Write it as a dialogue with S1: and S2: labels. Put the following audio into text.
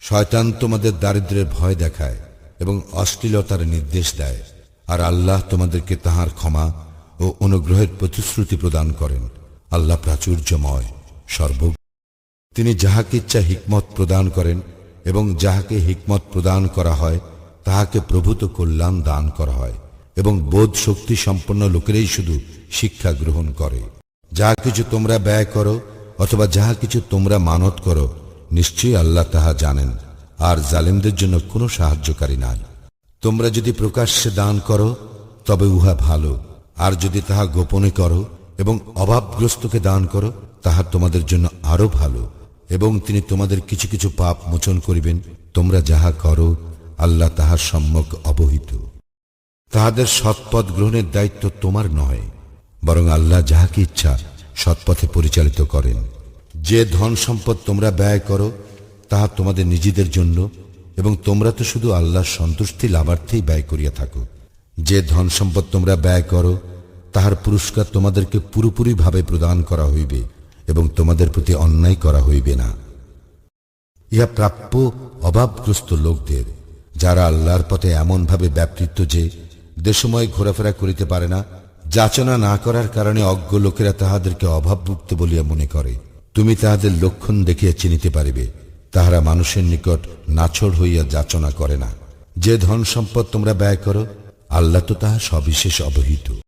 S1: শয়তান তোমাদের দারিদ্র্যের ভয় দেখায় এবং অশ্লীলতার নির্দেশ দেয়, আর আল্লাহ তোমাদেরকে তাহার ক্ষমা ও অনুগ্রহের প্রতিশ্রুতি প্রদান করেন। আল্লাহ প্রাচুর্যময়, সর্বজ্ঞ। তিনি যাহাকে ইচ্ছা হিকমত প্রদান করেন এবং যাহাকে হিকমত প্রদান করা হয় তাহাকে প্রভূত কল্যাণ দান করা হয়, এবং বোধ শক্তি সম্পন্ন লোকেরাই শুধু শিক্ষা গ্রহণ করে। যাহা কিছু তোমরা ব্যয় করো অথবা যাহা কিছু তোমরা মানত করো, নিশ্চয়ই আল্লাহ তাহা জানেন, আর জালিমদের জন্য কোনো সাহায্যকারী নাই। তোমরা যদি প্রকাশ্যে দান করো তবে উহা ভালো, আর যদি তাহা গোপনে করো এবং অভাবগ্রস্তকে দান করো তাহা তোমাদের জন্য আরো ভালো, এবং তিনি তোমাদের কিছু কিছু পাপ মোচন করিবেন। তোমরা যাহা করো আল্লাহ তাহার সম্যক অবহিত। তাহাদের সৎপথ গ্রহণের দায়িত্ব তোমার নয়, বরং আল্লাহ যাহাকে ইচ্ছা সৎপথে পরিচালিত করেন। যে ধন সম্পদ তোমরা ব্যয় করো তাহা তোমাদের নিজেদের জন্য, এবং তোমরা তো শুধু আল্লাহর সন্তুষ্টি লাভার্থেই ব্যয় করিয়া থাকো। যে ধন সম্পদ তোমরা ব্যয় করো তাহার পুরস্কার তোমাদেরকে পুরোপুরিভাবে প্রদান করা হইবে, এবং তোমাদের প্রতি অন্যায় করা হইবে না। ইহা প্রাপ্য অভাবগ্রস্ত লোকদের, যারা আল্লাহর পথে এমনভাবে ব্যাপৃত যে দেশময় ঘোরাফেরা করিতে পারে না। যাচনা না করার কারণে অজ্ঞ লোকেরা তাহাদেরকে অভাবমুক্ত বলিয়া মনে করে। তুমি তাহাদের লক্ষণ দেখিয়া চিনিতে পারিবে, তাহারা মানুষের নিকট নাছড় হইয়া যাচনা করে না। যে ধন সম্পদ তোমরা ব্যয় করো আল্লাহ তো তাহা সবিশেষ অবহিত।